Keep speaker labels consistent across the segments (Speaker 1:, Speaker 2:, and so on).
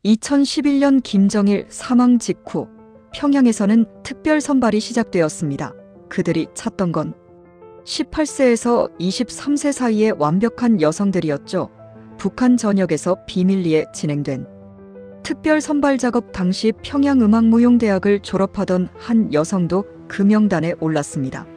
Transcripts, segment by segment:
Speaker 1: 2011년 김정일 사망 직후 평양에서는 특별 선발이 시작되었습니다. 그들이 찾던 건 18세에서 23세 사이의 완벽한 여성들이었죠. 북한 전역에서 비밀리에 진행된 특별 선발 작업 당시 평양음악무용대학을 졸업하던 한 여성도 그 명단에 올랐습니다.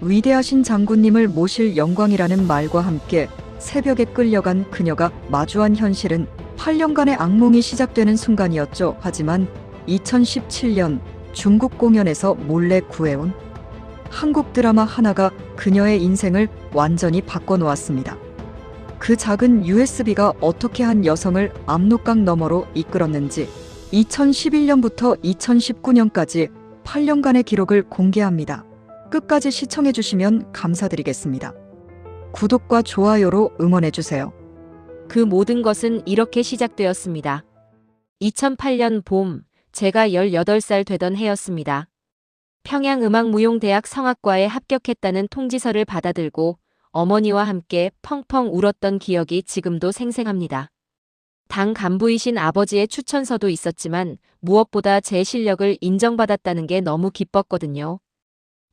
Speaker 1: 위대하신 장군님을 모실 영광이라는 말과 함께 새벽에 끌려간 그녀가 마주한 현실은 8년간의 악몽이 시작되는 순간이었죠. 하지만 2017년 중국 공연에서 몰래 구해온 한국 드라마 하나가 그녀의 인생을 완전히 바꿔놓았습니다. 그 작은 USB가 어떻게 한 여성을 압록강 너머로 이끌었는지 2011년부터 2019년까지 8년간의 기록을 공개합니다. 끝까지 시청해주시면 감사드리겠습니다. 구독과 좋아요로 응원해주세요.
Speaker 2: 그 모든 것은 이렇게 시작되었습니다. 2008년 봄, 제가 18살 되던 해였습니다. 평양음악무용대학 성악과에 합격했다는 통지서를 받아들고 어머니와 함께 펑펑 울었던 기억이 지금도 생생합니다. 당 간부이신 아버지의 추천서도 있었지만 무엇보다 제 실력을 인정받았다는 게 너무 기뻤거든요.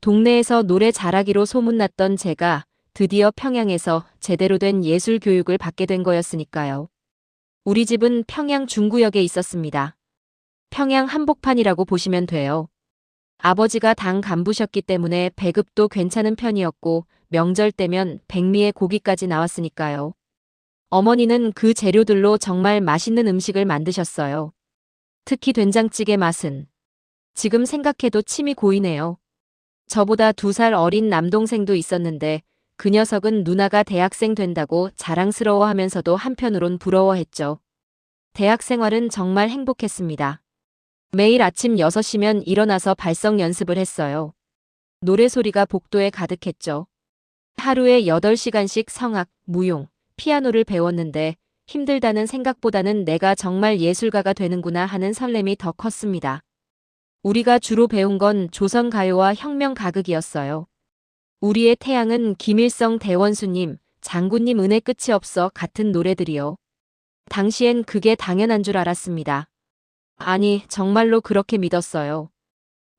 Speaker 2: 동네에서 노래 잘하기로 소문났던 제가 드디어 평양에서 제대로 된 예술 교육을 받게 된 거였으니까요. 우리 집은 평양 중구역에 있었습니다. 평양 한복판이라고 보시면 돼요. 아버지가 당 간부셨기 때문에 배급도 괜찮은 편이었고 명절 때면 백미의 고기까지 나왔으니까요. 어머니는 그 재료들로 정말 맛있는 음식을 만드셨어요. 특히 된장찌개 맛은 지금 생각해도 침이 고이네요. 저보다 2살 어린 남동생도 있었는데 그 녀석은 누나가 대학생 된다고 자랑스러워하면서도 한편으론 부러워했죠. 대학 생활은 정말 행복했습니다. 매일 아침 6시면 일어나서 발성 연습을 했어요. 노래소리가 복도에 가득했죠. 하루에 8시간씩 성악, 무용, 피아노를 배웠는데 힘들다는 생각보다는 내가 정말 예술가가 되는구나 하는 설렘이 더 컸습니다. 우리가 주로 배운 건 조선 가요와 혁명 가극이었어요. 우리의 태양은 김일성 대원수님, 장군님 은혜 끝이 없어 같은 노래들이요. 당시엔 그게 당연한 줄 알았습니다. 아니, 정말로 그렇게 믿었어요.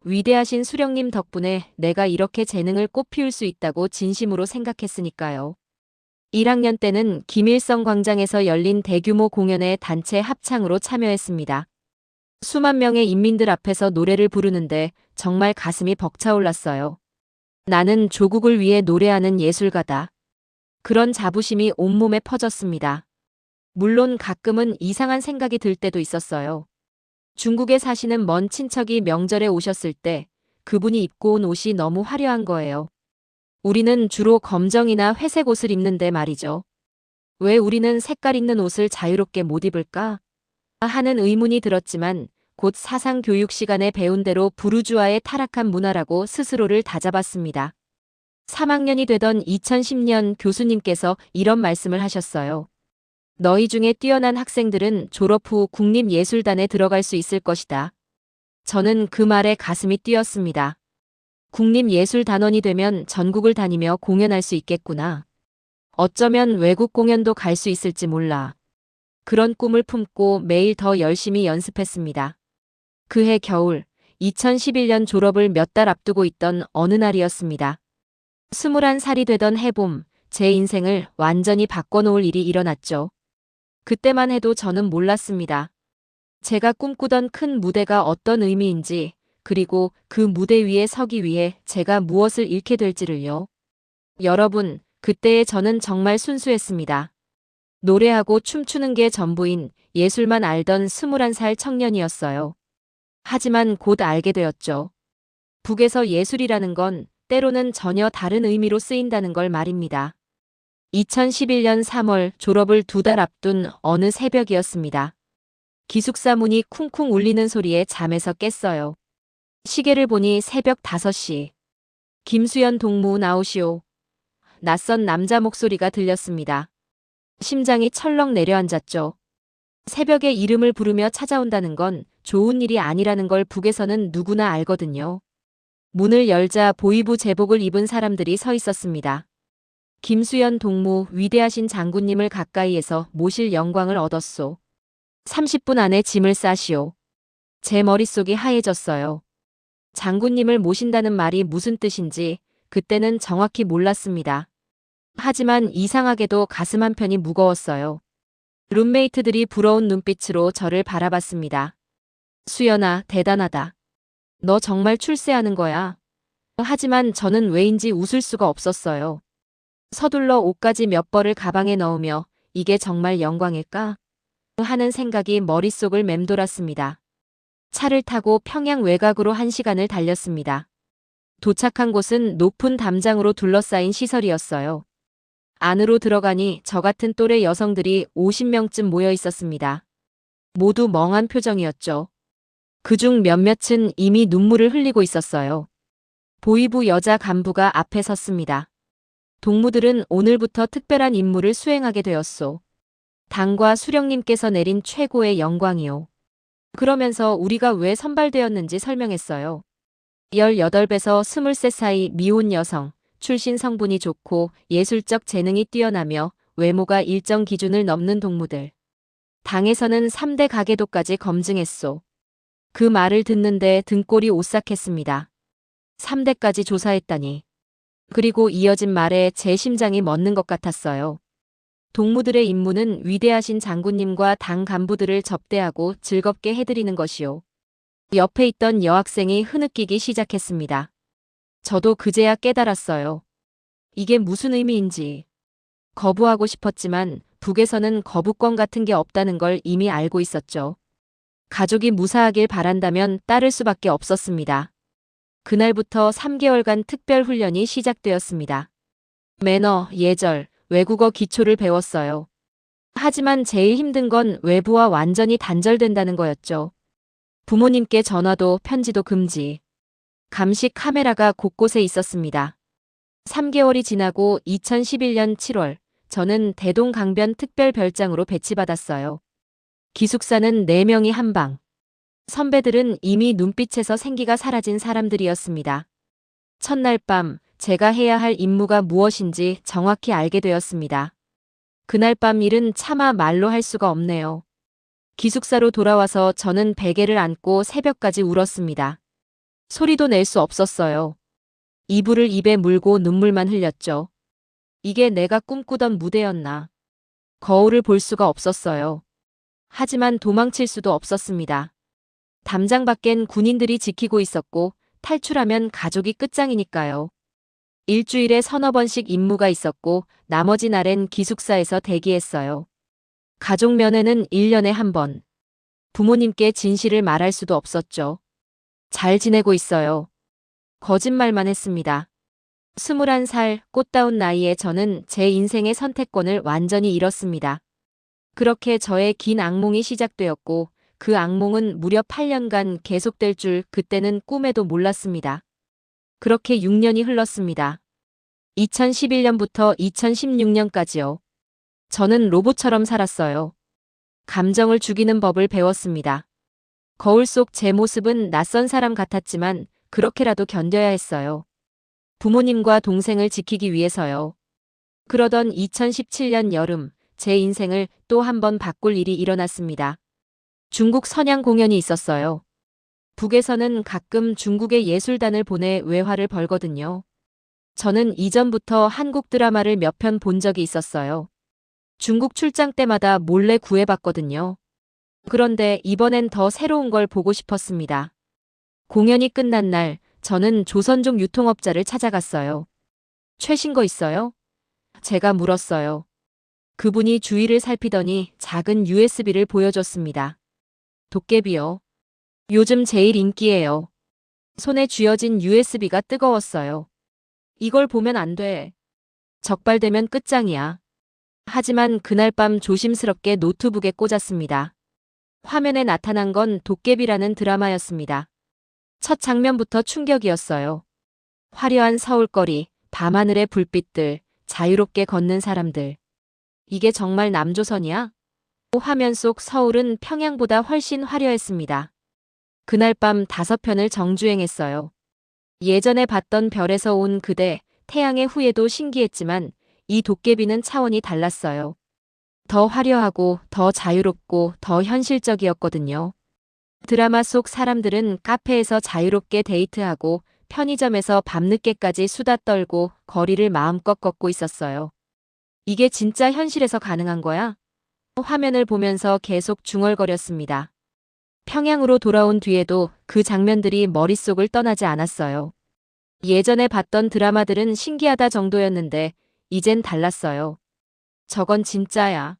Speaker 2: 위대하신 수령님 덕분에 내가 이렇게 재능을 꽃피울 수 있다고 진심으로 생각했으니까요. 1학년 때는 김일성 광장에서 열린 대규모 공연에 단체 합창으로 참여했습니다. 수만 명의 인민들 앞에서 노래를 부르는데 정말 가슴이 벅차올랐어요. 나는 조국을 위해 노래하는 예술가다. 그런 자부심이 온몸에 퍼졌습니다. 물론 가끔은 이상한 생각이 들 때도 있었어요. 중국에 사시는 먼 친척이 명절에 오셨을 때 그분이 입고 온 옷이 너무 화려한 거예요. 우리는 주로 검정이나 회색 옷을 입는데 말이죠. 왜 우리는 색깔 있는 옷을 자유롭게 못 입을까? 하는 의문이 들었지만 곧 사상 교육 시간에 배운 대로 부르주아의 타락한 문화라고 스스로를 다잡았습니다. 3학년이 되던 2010년 교수님께서 이런 말씀을 하셨어요. 너희 중에 뛰어난 학생들은 졸업 후 국립예술단에 들어갈 수 있을 것이다. 저는 그 말에 가슴이 뛰었습니다. 국립예술단원이 되면 전국을 다니며 공연할 수 있겠구나. 어쩌면 외국 공연도 갈 수 있을지 몰라. 그런 꿈을 품고 매일 더 열심히 연습했습니다. 그해 겨울, 2011년 졸업을 몇 달 앞두고 있던 어느 날이었습니다. 21살이 되던 해봄, 제 인생을 완전히 바꿔놓을 일이 일어났죠. 그때만 해도 저는 몰랐습니다. 제가 꿈꾸던 큰 무대가 어떤 의미인지, 그리고 그 무대 위에 서기 위해 제가 무엇을 잃게 될지를요. 여러분, 그때의 저는 정말 순수했습니다. 노래하고 춤추는 게 전부인 예술만 알던 21살 청년이었어요. 하지만 곧 알게 되었죠. 북에서 예술이라는 건 때로는 전혀 다른 의미로 쓰인다는 걸 말입니다. 2011년 3월 졸업을 2달 앞둔 어느 새벽이었습니다. 기숙사 문이 쿵쿵 울리는 소리에 잠에서 깼어요. 시계를 보니 새벽 5시. 김수연 동무 나오시오. 낯선 남자 목소리가 들렸습니다. 심장이 철렁 내려앉았죠. 새벽에 이름을 부르며 찾아온다는 건 좋은 일이 아니라는 걸 북에서는 누구나 알거든요. 문을 열자 보위부 제복을 입은 사람들이 서 있었습니다. 김수연 동무, 위대하신 장군님을 가까이에서 모실 영광을 얻었소. 30분 안에 짐을 싸시오. 제 머릿속이 하얘졌어요. 장군님을 모신다는 말이 무슨 뜻인지 그때는 정확히 몰랐습니다. 하지만 이상하게도 가슴 한편이 무거웠어요. 룸메이트들이 부러운 눈빛으로 저를 바라봤습니다. 수연아, 대단하다. 너 정말 출세하는 거야. 하지만 저는 왜인지 웃을 수가 없었어요. 서둘러 옷까지 몇 벌을 가방에 넣으며 이게 정말 영광일까? 하는 생각이 머릿속을 맴돌았습니다. 차를 타고 평양 외곽으로 1시간을 달렸습니다. 도착한 곳은 높은 담장으로 둘러싸인 시설이었어요. 안으로 들어가니 저 같은 또래 여성들이 50명쯤 모여 있었습니다. 모두 멍한 표정이었죠. 그중 몇몇은 이미 눈물을 흘리고 있었어요. 보위부 여자 간부가 앞에 섰습니다. 동무들은 오늘부터 특별한 임무를 수행하게 되었소. 당과 수령님께서 내린 최고의 영광이요. 그러면서 우리가 왜 선발되었는지 설명했어요. 18에서 23 사이 미혼 여성, 출신 성분이 좋고 예술적 재능이 뛰어나며 외모가 일정 기준을 넘는 동무들. 당에서는 3대 가계도까지 검증했소. 그 말을 듣는데 등골이 오싹했습니다. 3대까지 조사했다니. 그리고 이어진 말에 제 심장이 멎는 것 같았어요. 동무들의 임무는 위대하신 장군님과 당 간부들을 접대하고 즐겁게 해드리는 것이요. 옆에 있던 여학생이 흐느끼기 시작했습니다. 저도 그제야 깨달았어요. 이게 무슨 의미인지. 거부하고 싶었지만 북에서는 거부권 같은 게 없다는 걸 이미 알고 있었죠. 가족이 무사하길 바란다면 따를 수밖에 없었습니다. 그날부터 3개월간 특별 훈련이 시작되었습니다. 매너, 예절, 외국어 기초를 배웠어요. 하지만 제일 힘든 건 외부와 완전히 단절된다는 거였죠. 부모님께 전화도 편지도 금지. 감시 카메라가 곳곳에 있었습니다. 3개월이 지나고 2011년 7월, 저는 대동강변 특별별장으로 배치받았어요. 기숙사는 4명이 한 방. 선배들은 이미 눈빛에서 생기가 사라진 사람들이었습니다. 첫날 밤, 제가 해야 할 임무가 무엇인지 정확히 알게 되었습니다. 그날 밤 일은 차마 말로 할 수가 없네요. 기숙사로 돌아와서 저는 베개를 안고 새벽까지 울었습니다. 소리도 낼 수 없었어요. 이불을 입에 물고 눈물만 흘렸죠. 이게 내가 꿈꾸던 무대였나. 거울을 볼 수가 없었어요. 하지만 도망칠 수도 없었습니다. 담장 밖엔 군인들이 지키고 있었고 탈출하면 가족이 끝장이니까요. 일주일에 서너 번씩 임무가 있었고 나머지 날엔 기숙사에서 대기했어요. 가족 면회는 1년에 한 번. 부모님께 진실을 말할 수도 없었죠. 잘 지내고 있어요. 거짓말만 했습니다. 21살 꽃다운 나이에 저는 제 인생의 선택권을 완전히 잃었습니다. 그렇게 저의 긴 악몽이 시작되었고 그 악몽은 무려 8년간 계속될 줄 그때는 꿈에도 몰랐습니다. 그렇게 6년이 흘렀습니다. 2011년부터 2016년까지요. 저는 로봇처럼 살았어요. 감정을 죽이는 법을 배웠습니다. 거울 속 제 모습은 낯선 사람 같았지만 그렇게라도 견뎌야 했어요. 부모님과 동생을 지키기 위해서요. 그러던 2017년 여름, 제 인생을 또 한 번 바꿀 일이 일어났습니다. 중국 선양 공연이 있었어요. 북에서는 가끔 중국의 예술단을 보내 외화를 벌거든요. 저는 이전부터 한국 드라마를 몇 편 본 적이 있었어요. 중국 출장 때마다 몰래 구해봤거든요. 그런데 이번엔 더 새로운 걸 보고 싶었습니다. 공연이 끝난 날, 저는 조선족 유통업자를 찾아갔어요. 최신 거 있어요? 제가 물었어요. 그분이 주위를 살피더니 작은 USB를 보여줬습니다. 도깨비요. 요즘 제일 인기예요. 손에 쥐어진 USB가 뜨거웠어요. 이걸 보면 안 돼. 적발되면 끝장이야. 하지만 그날 밤 조심스럽게 노트북에 꽂았습니다. 화면에 나타난 건 도깨비라는 드라마였습니다. 첫 장면부터 충격이었어요. 화려한 서울거리, 밤하늘의 불빛들, 자유롭게 걷는 사람들. 이게 정말 남조선이야? 화면 속 서울은 평양보다 훨씬 화려했습니다. 그날 밤 5편을 정주행했어요. 예전에 봤던 별에서 온 그대, 태양의 후예도 신기했지만 이 도깨비는 차원이 달랐어요. 더 화려하고 더 자유롭고 더 현실적이었거든요. 드라마 속 사람들은 카페에서 자유롭게 데이트하고 편의점에서 밤늦게까지 수다 떨고 거리를 마음껏 걷고 있었어요. 이게 진짜 현실에서 가능한 거야? 화면을 보면서 계속 중얼거렸습니다. 평양으로 돌아온 뒤에도 그 장면들이 머릿속을 떠나지 않았어요. 예전에 봤던 드라마들은 신기하다 정도였는데 이젠 달랐어요. 저건 진짜야.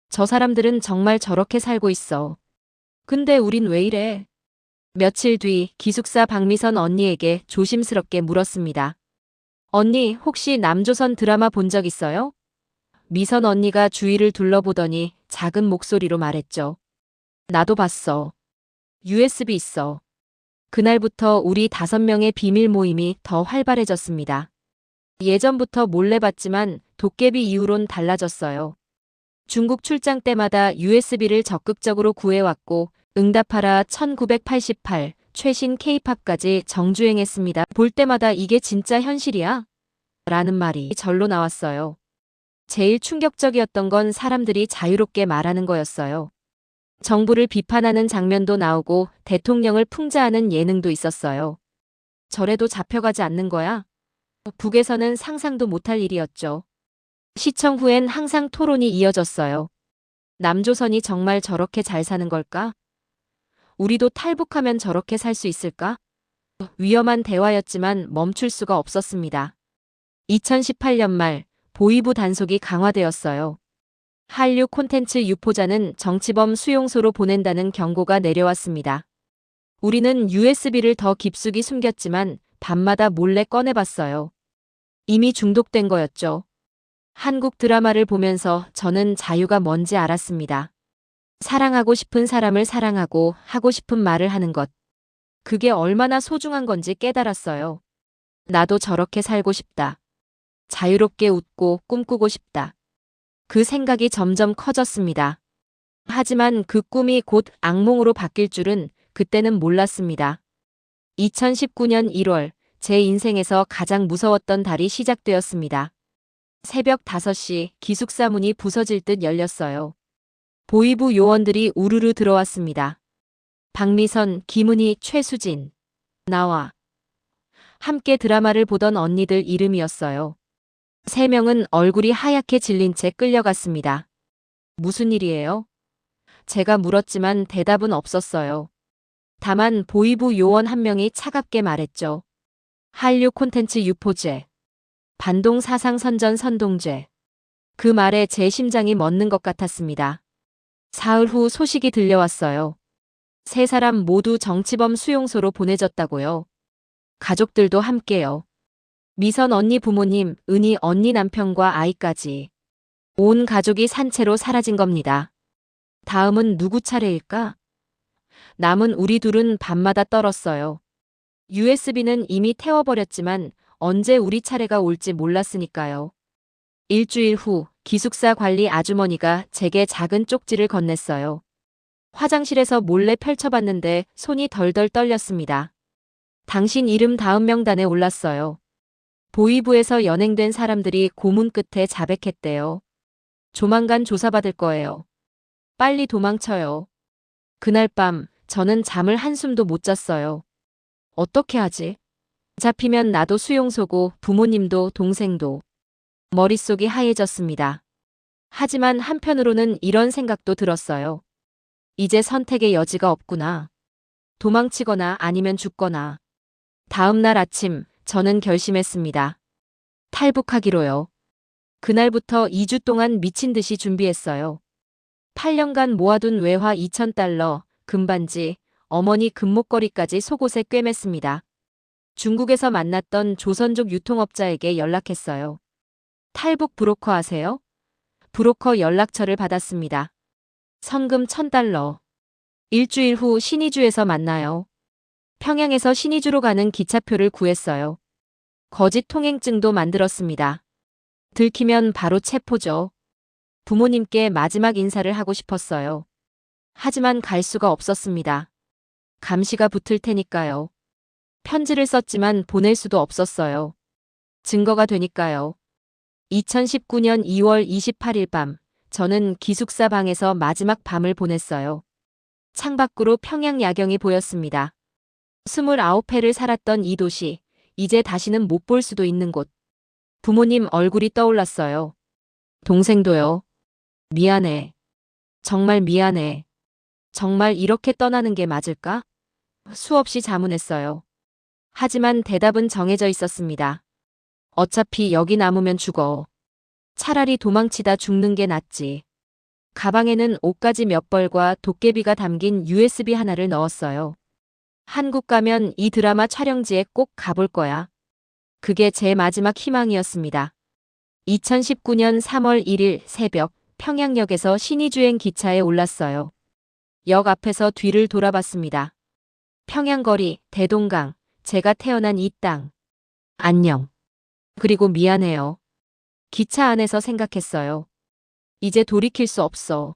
Speaker 2: 저 사람들은 정말 저렇게 살고 있어. 근데 우린 왜 이래? 며칠 뒤 기숙사 박미선 언니에게 조심스럽게 물었습니다. 언니, 혹시 남조선 드라마 본 적 있어요? 미선 언니가 주위를 둘러보더니 작은 목소리로 말했죠. 나도 봤어. USB 있어. 그날부터 우리 5명의 비밀 모임이 더 활발해졌습니다. 예전부터 몰래 봤지만 도깨비 이후론 달라졌어요. 중국 출장 때마다 USB를 적극적으로 구해왔고 응답하라 1988 최신 K-팝까지 정주행했습니다. 볼 때마다 이게 진짜 현실이야? 라는 말이 절로 나왔어요. 제일 충격적이었던 건 사람들이 자유롭게 말하는 거였어요. 정부를 비판하는 장면도 나오고 대통령을 풍자하는 예능도 있었어요. 저래도 잡혀가지 않는 거야? 북에서는 상상도 못할 일이었죠. 시청 후엔 항상 토론이 이어졌어요. 남조선이 정말 저렇게 잘 사는 걸까? 우리도 탈북하면 저렇게 살 수 있을까? 위험한 대화였지만 멈출 수가 없었습니다. 2018년 말 보위부 단속이 강화되었어요. 한류 콘텐츠 유포자는 정치범 수용소로 보낸다는 경고가 내려왔습니다. 우리는 USB를 더 깊숙이 숨겼지만 밤마다 몰래 꺼내봤어요. 이미 중독된 거였죠. 한국 드라마를 보면서 저는 자유가 뭔지 알았습니다. 사랑하고 싶은 사람을 사랑하고 하고 싶은 말을 하는 것. 그게 얼마나 소중한 건지 깨달았어요. 나도 저렇게 살고 싶다. 자유롭게 웃고 꿈꾸고 싶다. 그 생각이 점점 커졌습니다. 하지만 그 꿈이 곧 악몽으로 바뀔 줄은 그때는 몰랐습니다. 2019년 1월 제 인생에서 가장 무서웠던 달이 시작되었습니다. 새벽 5시 기숙사 문이 부서질 듯 열렸어요. 보위부 요원들이 우르르 들어왔습니다. 박미선, 김은희, 최수진, 나와 함께 드라마를 보던 언니들 이름이었어요. 3명은 얼굴이 하얗게 질린 채 끌려갔습니다. 무슨 일이에요? 제가 물었지만 대답은 없었어요. 다만 보위부 요원 한 명이 차갑게 말했죠. 한류 콘텐츠 유포죄. 반동 사상 선전 선동죄. 그 말에 제 심장이 멎는 것 같았습니다. 사흘 후 소식이 들려왔어요. 3사람 모두 정치범 수용소로 보내졌다고요. 가족들도 함께요. 미선 언니 부모님, 은희 언니 남편과 아이까지. 온 가족이 산채로 사라진 겁니다. 다음은 누구 차례일까? 남은 우리 둘은 밤마다 떨었어요. USB는 이미 태워버렸지만 언제 우리 차례가 올지 몰랐으니까요. 일주일 후 기숙사 관리 아주머니가 제게 작은 쪽지를 건넸어요. 화장실에서 몰래 펼쳐봤는데 손이 덜덜 떨렸습니다. 당신 이름 다음 명단에 올랐어요. 보위부에서 연행된 사람들이 고문 끝에 자백했대요. 조만간 조사받을 거예요. 빨리 도망쳐요. 그날 밤 저는 잠을 한숨도 못 잤어요. 어떻게 하지? 잡히면 나도 수용소고 부모님도 동생도. 머릿속이 하얘졌습니다. 하지만 한편으로는 이런 생각도 들었어요. 이제 선택의 여지가 없구나. 도망치거나 아니면 죽거나. 다음 날 아침 저는 결심했습니다. 탈북하기로요. 그날부터 2주 동안 미친 듯이 준비했어요. 8년간 모아둔 외화 2,000달러, 금반지, 어머니 금목걸이까지 속옷에 꿰맸습니다. 중국에서 만났던 조선족 유통업자에게 연락했어요. 탈북 브로커 아세요? 브로커 연락처를 받았습니다. 성금 1,000달러. 일주일 후 신의주에서 만나요. 평양에서 신의주로 가는 기차표를 구했어요. 거짓 통행증도 만들었습니다. 들키면 바로 체포죠. 부모님께 마지막 인사를 하고 싶었어요. 하지만 갈 수가 없었습니다. 감시가 붙을 테니까요. 편지를 썼지만 보낼 수도 없었어요. 증거가 되니까요. 2019년 2월 28일 밤 저는 기숙사 방에서 마지막 밤을 보냈어요. 창밖으로 평양 야경이 보였습니다. 29회를 살았던 이 도시, 이제 다시는 못 볼 수도 있는 곳. 부모님 얼굴이 떠올랐어요. 동생도요. 미안해. 정말 미안해. 정말 이렇게 떠나는 게 맞을까? 수없이 자문했어요. 하지만 대답은 정해져 있었습니다. 어차피 여기 남으면 죽어. 차라리 도망치다 죽는 게 낫지. 가방에는 옷가지 몇 벌과 도깨비가 담긴 USB 하나를 넣었어요. 한국 가면 이 드라마 촬영지에 꼭 가볼 거야. 그게 제 마지막 희망이었습니다. 2019년 3월 1일 새벽 평양역에서 신의주행 기차에 올랐어요. 역 앞에서 뒤를 돌아봤습니다. 평양거리, 대동강, 제가 태어난 이 땅. 안녕. 그리고 미안해요. 기차 안에서 생각했어요. 이제 돌이킬 수 없어.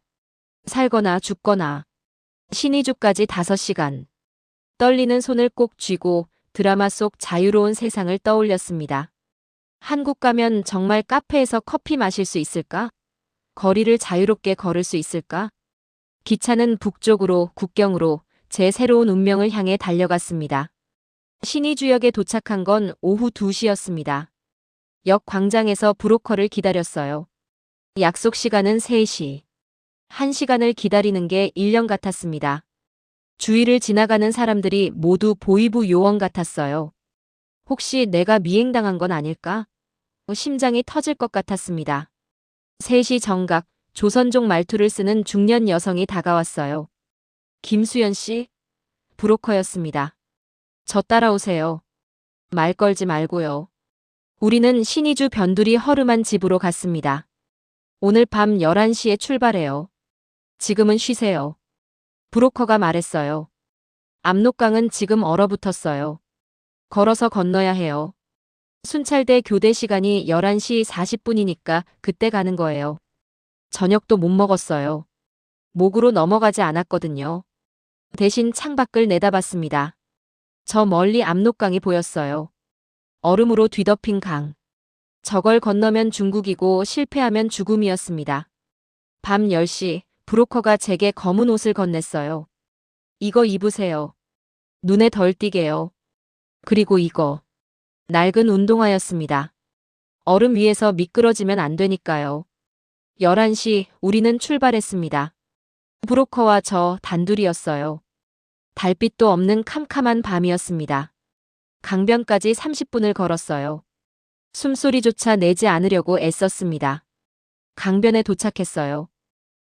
Speaker 2: 살거나 죽거나. 신의주까지 5시간. 떨리는 손을 꼭 쥐고 드라마 속 자유로운 세상을 떠올렸습니다. 한국 가면 정말 카페에서 커피 마실 수 있을까? 거리를 자유롭게 걸을 수 있을까? 기차는 북쪽으로 국경으로 제 새로운 운명을 향해 달려갔습니다. 신의주역에 도착한 건 오후 2시였습니다. 역 광장에서 브로커를 기다렸어요. 약속 시간은 3시. 1시간을 기다리는 게 1년 같았습니다. 주위를 지나가는 사람들이 모두 보이부 요원 같았어요. 혹시 내가 미행당한 건 아닐까? 심장이 터질 것 같았습니다. 3시 정각, 조선족 말투를 쓰는 중년 여성이 다가왔어요. 김수연 씨? 브로커였습니다. 저 따라오세요. 말 걸지 말고요. 우리는 신의주 변두리 허름한 집으로 갔습니다. 오늘 밤 11시에 출발해요. 지금은 쉬세요. 브로커가 말했어요. 압록강은 지금 얼어붙었어요. 걸어서 건너야 해요. 순찰대 교대 시간이 11시 40분이니까 그때 가는 거예요. 저녁도 못 먹었어요. 목으로 넘어가지 않았거든요. 대신 창밖을 내다봤습니다. 저 멀리 압록강이 보였어요. 얼음으로 뒤덮인 강. 저걸 건너면 중국이고 실패하면 죽음이었습니다. 밤 10시 브로커가 제게 검은 옷을 건넸어요. 이거 입으세요. 눈에 덜 띄게요. 그리고 이거. 낡은 운동화였습니다. 얼음 위에서 미끄러지면 안 되니까요. 11시 우리는 출발했습니다. 브로커와 저 단둘이었어요. 달빛도 없는 캄캄한 밤이었습니다. 강변까지 30분을 걸었어요. 숨소리조차 내지 않으려고 애썼습니다. 강변에 도착했어요.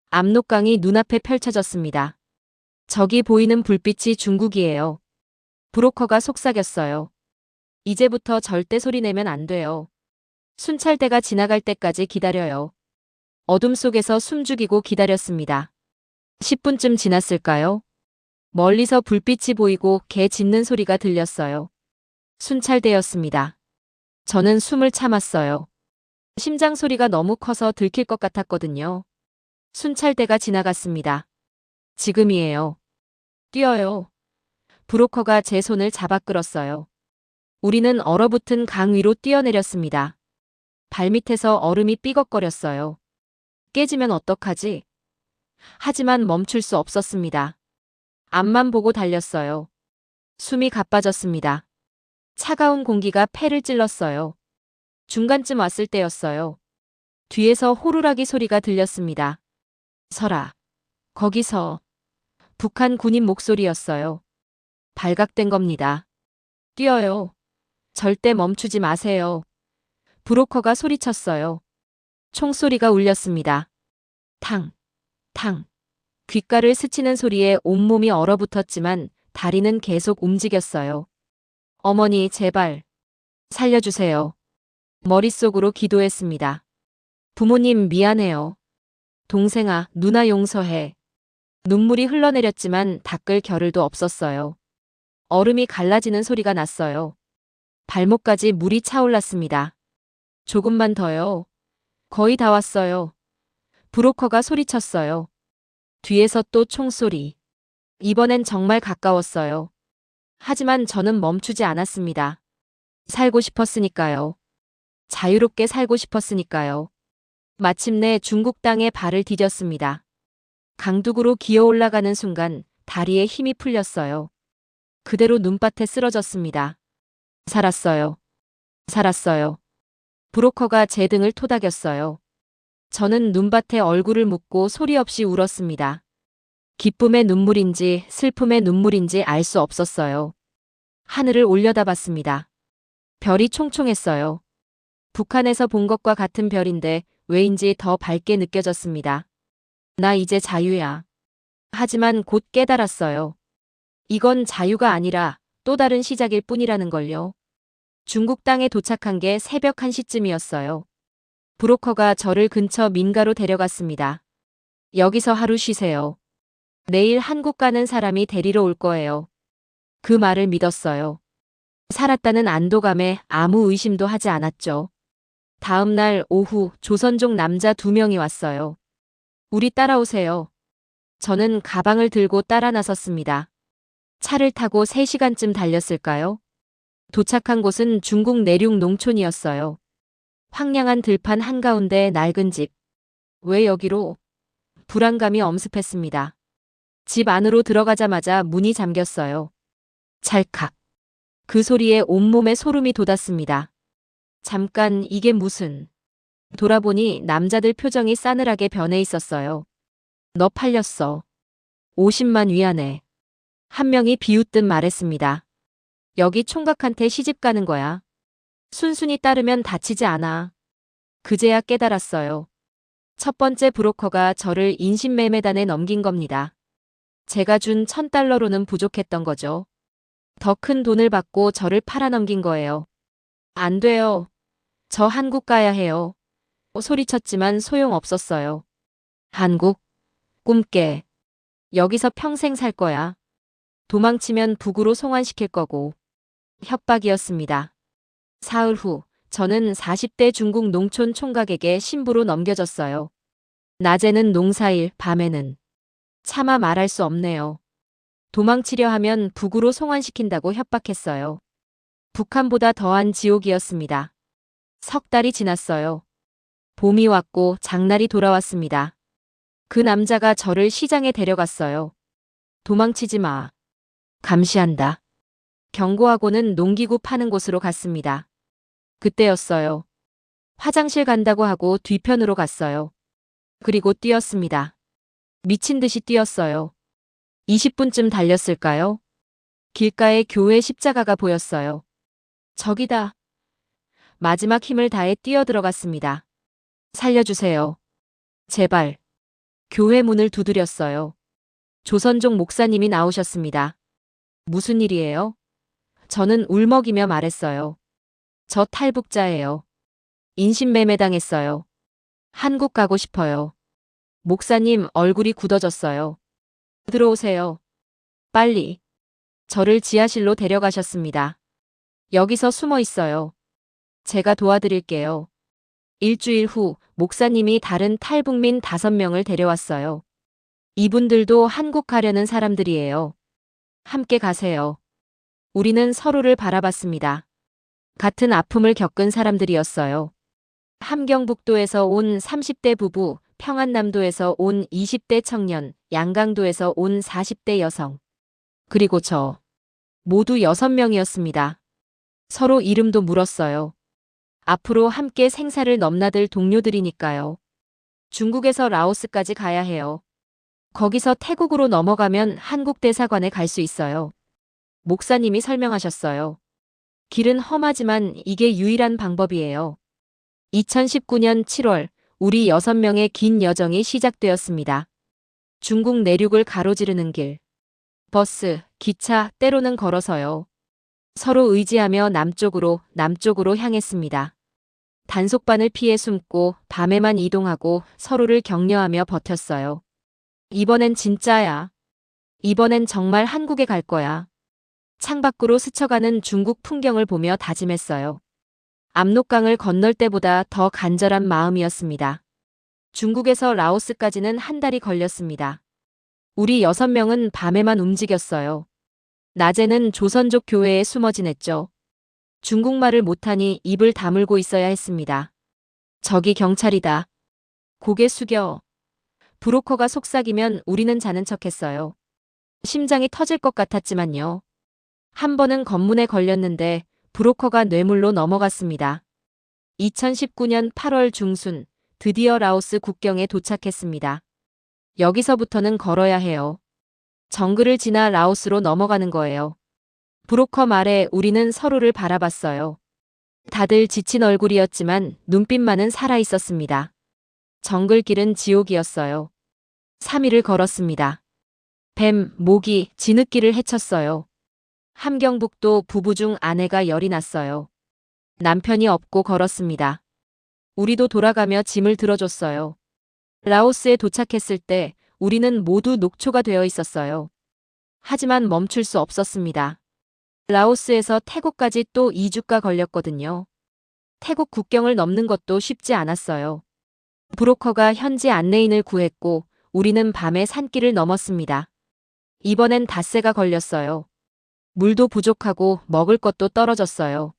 Speaker 2: 압록강이 눈앞에 펼쳐졌습니다. 저기 보이는 불빛이 중국이에요. 브로커가 속삭였어요. 이제부터 절대 소리 내면 안 돼요. 순찰대가 지나갈 때까지 기다려요. 어둠 속에서 숨죽이고 기다렸습니다. 10분쯤 지났을까요? 멀리서 불빛이 보이고 개 짖는 소리가 들렸어요. 순찰대였습니다. 저는 숨을 참았어요. 심장 소리가 너무 커서 들킬 것 같았거든요. 순찰대가 지나갔습니다. 지금이에요. 뛰어요. 브로커가 제 손을 잡아 끌었어요. 우리는 얼어붙은 강 위로 뛰어내렸습니다. 발밑에서 얼음이 삐걱거렸어요. 깨지면 어떡하지? 하지만 멈출 수 없었습니다. 앞만 보고 달렸어요. 숨이 가빠졌습니다. 차가운 공기가 폐를 찔렀어요. 중간쯤 왔을 때였어요. 뒤에서 호루라기 소리가 들렸습니다. 서라. 거기서. 북한 군인 목소리였어요. 발각된 겁니다. 뛰어요. 절대 멈추지 마세요. 브로커가 소리쳤어요. 총소리가 울렸습니다. 탕, 탕. 귓가를 스치는 소리에 온몸이 얼어붙었지만 다리는 계속 움직였어요. 어머니, 제발. 살려주세요. 머릿속으로 기도했습니다. 부모님 미안해요. 동생아, 누나 용서해. 눈물이 흘러내렸지만 닦을 겨를도 없었어요. 얼음이 갈라지는 소리가 났어요. 발목까지 물이 차올랐습니다. 조금만 더요. 거의 다 왔어요. 브로커가 소리쳤어요. 뒤에서 또 총소리. 이번엔 정말 가까웠어요. 하지만 저는 멈추지 않았습니다. 살고 싶었으니까요. 자유롭게 살고 싶었으니까요. 마침내 중국 땅에 발을 디뎠습니다. 강둑으로 기어 올라가는 순간 다리에 힘이 풀렸어요. 그대로 눈밭에 쓰러졌습니다. 살았어요. 살았어요. 브로커가 제 등을 토닥였어요. 저는 눈밭에 얼굴을 묻고 소리 없이 울었습니다. 기쁨의 눈물인지 슬픔의 눈물인지 알 수 없었어요. 하늘을 올려다봤습니다. 별이 총총했어요. 북한에서 본 것과 같은 별인데 왜인지 더 밝게 느껴졌습니다. 나 이제 자유야. 하지만 곧 깨달았어요. 이건 자유가 아니라 또 다른 시작일 뿐이라는 걸요. 중국 땅에 도착한 게 새벽 1시쯤이었어요. 브로커가 저를 근처 민가로 데려갔습니다. 여기서 하루 쉬세요. 내일 한국 가는 사람이 데리러 올 거예요. 그 말을 믿었어요. 살았다는 안도감에 아무 의심도 하지 않았죠. 다음 날 오후 조선족 남자 2명이 왔어요. 우리 따라오세요. 저는 가방을 들고 따라 나섰습니다. 차를 타고 3시간쯤 달렸을까요? 도착한 곳은 중국 내륙 농촌이었어요. 황량한 들판 한가운데 낡은 집. 왜 여기로? 불안감이 엄습했습니다. 집 안으로 들어가자마자 문이 잠겼어요. 찰칵. 그 소리에 온몸에 소름이 돋았습니다. 잠깐 이게 무슨. 돌아보니 남자들 표정이 싸늘하게 변해 있었어요. 너 팔렸어. 50만 위안에. 한 명이 비웃듯 말했습니다. 여기 총각한테 시집 가는 거야. 순순히 따르면 다치지 않아. 그제야 깨달았어요. 첫 번째 브로커가 저를 인신매매단에 넘긴 겁니다. 제가 준 1,000달러로는 부족했던 거죠. 더 큰 돈을 받고 저를 팔아넘긴 거예요. 안 돼요. 저 한국 가야 해요. 소리쳤지만 소용없었어요. 한국? 꿈깨. 여기서 평생 살 거야. 도망치면 북으로 송환시킬 거고. 협박이었습니다. 사흘 후 저는 40대 중국 농촌 총각에게 신부로 넘겨졌어요. 낮에는 농사일, 밤에는. 차마 말할 수 없네요. 도망치려 하면 북으로 송환시킨다고 협박했어요. 북한보다 더한 지옥이었습니다. 석 달이 지났어요. 봄이 왔고 장날이 돌아왔습니다. 그 남자가 저를 시장에 데려갔어요. 도망치지 마. 감시한다. 경고하고는 농기구 파는 곳으로 갔습니다. 그때였어요. 화장실 간다고 하고 뒤편으로 갔어요. 그리고 뛰었습니다. 미친 듯이 뛰었어요. 20분쯤 달렸을까요? 길가에 교회 십자가가 보였어요. 저기다. 마지막 힘을 다해 뛰어들어갔습니다. 살려주세요. 제발. 교회 문을 두드렸어요. 조선족 목사님이 나오셨습니다. 무슨 일이에요? 저는 울먹이며 말했어요. 저 탈북자예요. 인신매매당했어요. 한국 가고 싶어요. 목사님 얼굴이 굳어졌어요. 들어오세요. 빨리. 저를 지하실로 데려가셨습니다. 여기서 숨어 있어요. 제가 도와드릴게요. 일주일 후 목사님이 다른 탈북민 5명을 데려왔어요. 이분들도 한국 가려는 사람들이에요. 함께 가세요. 우리는 서로를 바라봤습니다. 같은 아픔을 겪은 사람들이었어요. 함경북도에서 온 30대 부부, 평안남도에서 온 20대 청년, 양강도에서 온 40대 여성. 그리고 저. 모두 6명이었습니다. 서로 이름도 물었어요. 앞으로 함께 생사를 넘나들 동료들이니까요. 중국에서 라오스까지 가야 해요. 거기서 태국으로 넘어가면 한국 대사관에 갈 수 있어요. 목사님이 설명하셨어요. 길은 험하지만 이게 유일한 방법이에요. 2019년 7월 우리 6명의 긴 여정이 시작되었습니다. 중국 내륙을 가로지르는 길. 버스, 기차, 때로는 걸어서요. 서로 의지하며 남쪽으로 향했습니다. 단속반을 피해 숨고 밤에만 이동하고 서로를 격려하며 버텼어요. 이번엔 진짜야. 이번엔 정말 한국에 갈 거야. 창밖으로 스쳐가는 중국 풍경을 보며 다짐했어요. 압록강을 건널 때보다 더 간절한 마음이었습니다. 중국에서 라오스까지는 1달이 걸렸습니다. 우리 6명은 밤에만 움직였어요. 낮에는 조선족 교회에 숨어 지냈죠. 중국말을 못하니 입을 다물고 있어야 했습니다. 저기 경찰이다. 고개 숙여. 브로커가 속삭이면 우리는 자는 척했어요. 심장이 터질 것 같았지만요. 한 번은 검문에 걸렸는데 브로커가 뇌물로 넘어갔습니다. 2019년 8월 중순 드디어 라오스 국경에 도착했습니다. 여기서부터는 걸어야 해요. 정글을 지나 라오스로 넘어가는 거예요. 브로커 말에 우리는 서로를 바라봤어요. 다들 지친 얼굴이었지만 눈빛만은 살아있었습니다. 정글길은 지옥이었어요. 3일을 걸었습니다. 뱀, 모기, 진흙길을 헤쳤어요. 함경북도 부부 중 아내가 열이 났어요. 남편이 업고 걸었습니다. 우리도 돌아가며 짐을 들어줬어요. 라오스에 도착했을 때 우리는 모두 녹초가 되어 있었어요. 하지만 멈출 수 없었습니다. 라오스에서 태국까지 또 2주가 걸렸거든요. 태국 국경을 넘는 것도 쉽지 않았어요. 브로커가 현지 안내인을 구했고 우리는 밤에 산길을 넘었습니다. 이번엔 닷새가 걸렸어요. 물도 부족하고 먹을 것도 떨어졌어요.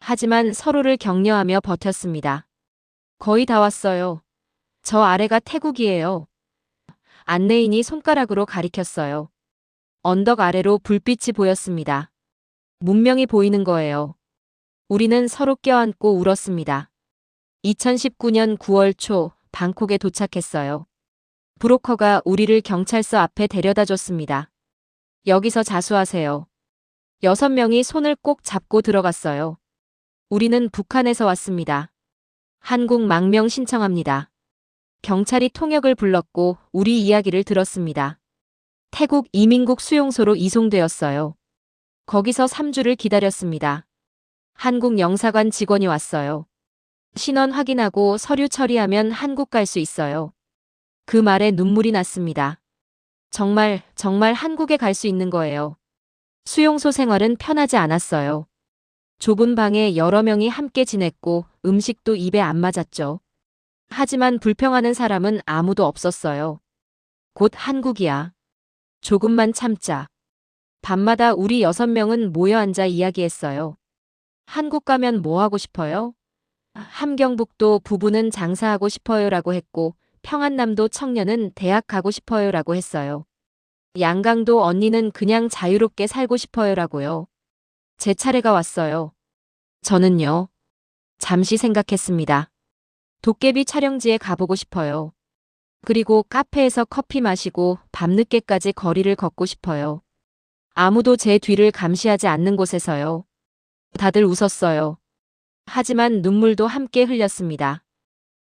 Speaker 2: 하지만 서로를 격려하며 버텼습니다. 거의 다 왔어요. 저 아래가 태국이에요. 안내인이 손가락으로 가리켰어요. 언덕 아래로 불빛이 보였습니다. 문명이 보이는 거예요. 우리는 서로 껴안고 울었습니다. 2019년 9월 초 방콕에 도착했어요. 브로커가 우리를 경찰서 앞에 데려다 줬습니다. 여기서 자수하세요. 6명이 손을 꼭 잡고 들어갔어요. 우리는 북한에서 왔습니다. 한국 망명 신청합니다. 경찰이 통역을 불렀고 우리 이야기를 들었습니다. 태국 이민국 수용소로 이송되었어요. 거기서 3주를 기다렸습니다. 한국 영사관 직원이 왔어요. 신원 확인하고 서류 처리하면 한국 갈 수 있어요. 그 말에 눈물이 났습니다. 정말 한국에 갈 수 있는 거예요. 수용소 생활은 편하지 않았어요. 좁은 방에 여러 명이 함께 지냈고 음식도 입에 안 맞았죠. 하지만 불평하는 사람은 아무도 없었어요. 곧 한국이야. 조금만 참자. 밤마다 우리 6명은 모여 앉아 이야기했어요. 한국 가면 뭐 하고 싶어요? 함경북도 부부는 장사하고 싶어요라고 했고 평안남도 청년은 대학 가고 싶어요라고 했어요. 양강도 언니는 그냥 자유롭게 살고 싶어요라고요. 제 차례가 왔어요. 저는요. 잠시 생각했습니다. 도깨비 촬영지에 가보고 싶어요. 그리고 카페에서 커피 마시고 밤늦게까지 거리를 걷고 싶어요. 아무도 제 뒤를 감시하지 않는 곳에서요. 다들 웃었어요. 하지만 눈물도 함께 흘렸습니다.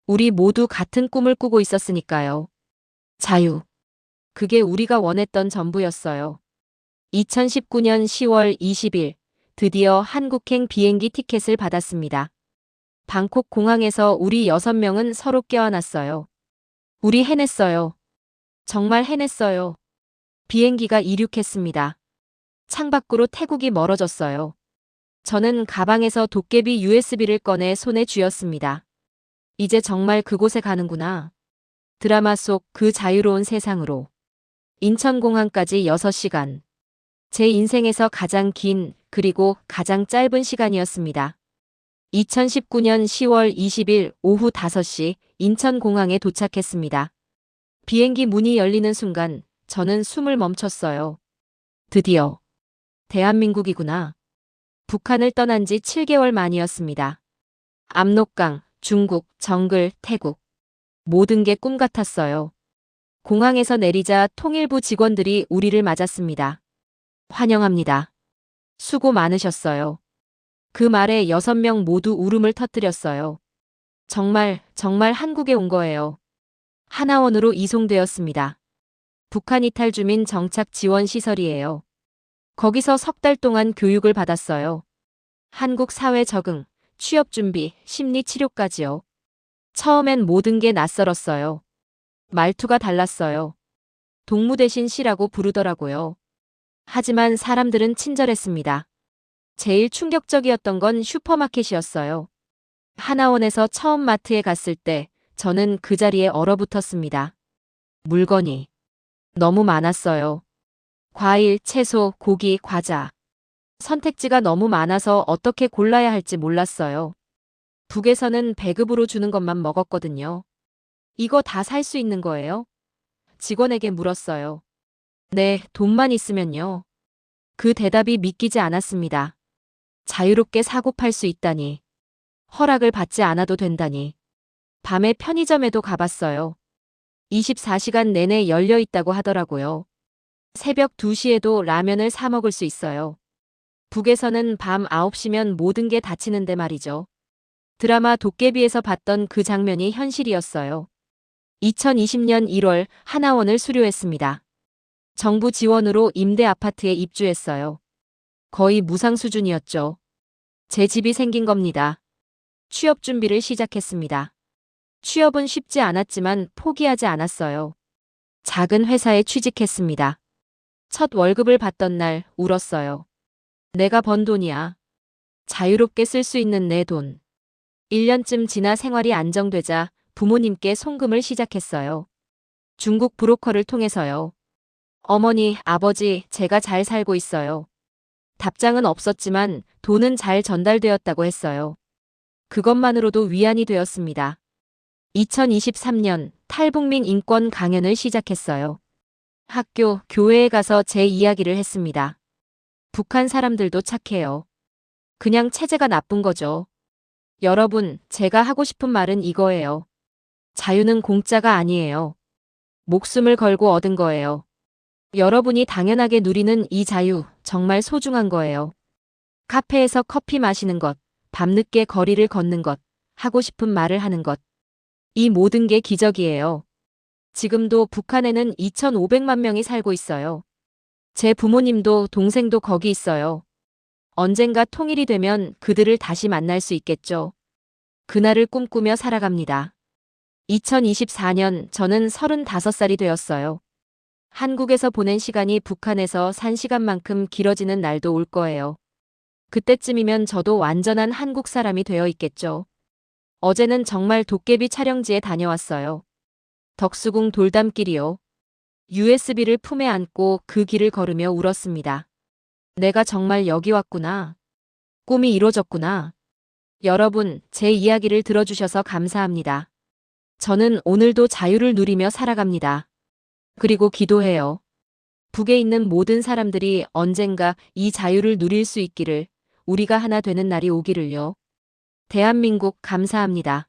Speaker 2: 우리 모두 같은 꿈을 꾸고 있었으니까요. 자유. 그게 우리가 원했던 전부였어요. 2019년 10월 20일 드디어 한국행 비행기 티켓을 받았습니다. 방콕 공항에서 우리 6명은 서로 껴안았어요. 우리 해냈어요. 정말 해냈어요. 비행기가 이륙했습니다. 창밖으로 태국이 멀어졌어요. 저는 가방에서 도깨비 USB를 꺼내 손에 쥐었습니다. 이제 정말 그곳에 가는구나. 드라마 속 그 자유로운 세상으로. 인천공항까지 6시간. 제 인생에서 가장 긴 그리고 가장 짧은 시간이었습니다. 2019년 10월 20일 오후 5시 인천공항에 도착했습니다. 비행기 문이 열리는 순간 저는 숨을 멈췄어요. 드디어 대한민국이구나. 북한을 떠난 지 7개월 만이었습니다. 압록강, 중국, 정글, 태국. 모든 게 꿈 같았어요. 공항에서 내리자 통일부 직원들이 우리를 맞았습니다. 환영합니다. 수고 많으셨어요. 그 말에 6명 모두 울음을 터뜨렸어요. 정말 한국에 온 거예요. 하나원으로 이송되었습니다. 북한 이탈 주민 정착 지원 시설이에요. 거기서 석 달 동안 교육을 받았어요. 한국 사회 적응, 취업 준비, 심리 치료까지요. 처음엔 모든 게 낯설었어요. 말투가 달랐어요. 동무 대신 씨라고 부르더라고요. 하지만 사람들은 친절했습니다. 제일 충격적이었던 건 슈퍼마켓이었어요. 하나원에서 처음 마트에 갔을 때 저는 그 자리에 얼어붙었습니다. 물건이 너무 많았어요. 과일, 채소, 고기, 과자. 선택지가 너무 많아서 어떻게 골라야 할지 몰랐어요. 북에서는 배급으로 주는 것만 먹었거든요. 이거 다 살 수 있는 거예요? 직원에게 물었어요. 네, 돈만 있으면요. 그 대답이 믿기지 않았습니다. 자유롭게 사고 팔 수 있다니. 허락을 받지 않아도 된다니. 밤에 편의점에도 가봤어요. 24시간 내내 열려 있다고 하더라고요. 새벽 2시에도 라면을 사 먹을 수 있어요. 북에서는 밤 9시면 모든 게 닫히는데 말이죠. 드라마 도깨비에서 봤던 그 장면이 현실이었어요. 2020년 1월 하나원을 수료했습니다. 정부 지원으로 임대 아파트에 입주했어요. 거의 무상 수준이었죠. 제 집이 생긴 겁니다. 취업 준비를 시작했습니다. 취업은 쉽지 않았지만 포기하지 않았어요. 작은 회사에 취직했습니다. 첫 월급을 받던 날 울었어요. 내가 번 돈이야. 자유롭게 쓸 수 있는 내 돈. 1년쯤 지나 생활이 안정되자 부모님께 송금을 시작했어요. 중국 브로커를 통해서요. 어머니, 아버지, 제가 잘 살고 있어요. 답장은 없었지만 돈은 잘 전달되었다고 했어요. 그것만으로도 위안이 되었습니다. 2023년 탈북민 인권 강연을 시작했어요. 학교, 교회에 가서 제 이야기를 했습니다. 북한 사람들도 착해요. 그냥 체제가 나쁜 거죠. 여러분, 제가 하고 싶은 말은 이거예요. 자유는 공짜가 아니에요. 목숨을 걸고 얻은 거예요. 여러분이 당연하게 누리는 이 자유, 정말 소중한 거예요. 카페에서 커피 마시는 것, 밤늦게 거리를 걷는 것, 하고 싶은 말을 하는 것. 이 모든 게 기적이에요. 지금도 북한에는 2,500만 명이 살고 있어요. 제 부모님도 동생도 거기 있어요. 언젠가 통일이 되면 그들을 다시 만날 수 있겠죠. 그날을 꿈꾸며 살아갑니다. 2024년 저는 35살이 되었어요. 한국에서 보낸 시간이 북한에서 산 시간만큼 길어지는 날도 올 거예요. 그때쯤이면 저도 완전한 한국 사람이 되어 있겠죠. 어제는 정말 도깨비 촬영지에 다녀왔어요. 덕수궁 돌담길이요. USB를 품에 안고 그 길을 걸으며 울었습니다. 내가 정말 여기 왔구나. 꿈이 이루어졌구나. 여러분, 제 이야기를 들어주셔서 감사합니다. 저는 오늘도 자유를 누리며 살아갑니다. 그리고 기도해요. 북에 있는 모든 사람들이 언젠가 이 자유를 누릴 수 있기를, 우리가 하나 되는 날이 오기를요. 대한민국 감사합니다.